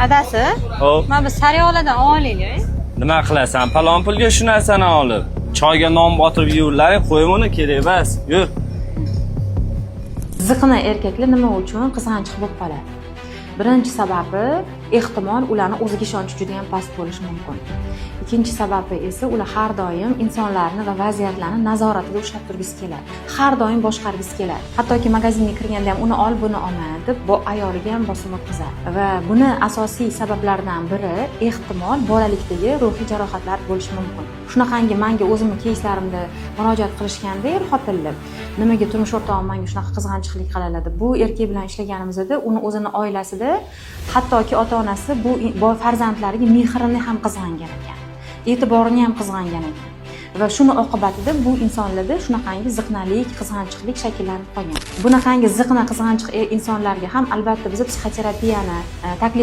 Adasi, Hop, mana bu sariyoladan olaylik. nima qilasan? Palon pulga shu narsani olib. Choyga non botirib yurlaring, qo'y buni kerak emas. Yur. Ziqna erkaklar nima uchun qizg'anchiq bo'lib qoladi? Birinchi sababi ehtimol ularning o'ziga ishonchi juda ham past bo'lishi mumkin. Ikkinchi sababi esa ular har doim insonlarni va vaziyatlarni nazoratida ushlab turgisi keladi. Har doim boshqargisi keladi. Hattoki magazinga kirganda ham uni ol, buni olma deb bu ayoliga ham bosim o'tkazadi. Va buni asosiy sabablaridan biri ehtimol bolalikdagi ruhiy jarohatlar bo'lishi mumkin. Shunaqangi menga o'zimni keyslarimda murojaat qilishganda xotinlar nimaga turmush o'rtog'im menga shunaqa qizg'anchiqlik qiladi? Bu erkak bilan ishlaganimizda uni o'zini oilasida hattoki ota-onasi bu farzandlariga mehrini ham qizg'angan ekan. E'tiborini ham qizg'angan ekan. Va shuni oqibatida bu insonlarda shunaqangi ziqnalik, qizg'anchiqlik shakllanib qolgan. Bunaqangi ziqna, qizg'anchiq insonlarga ham albatta biz psixoterapiyani taklif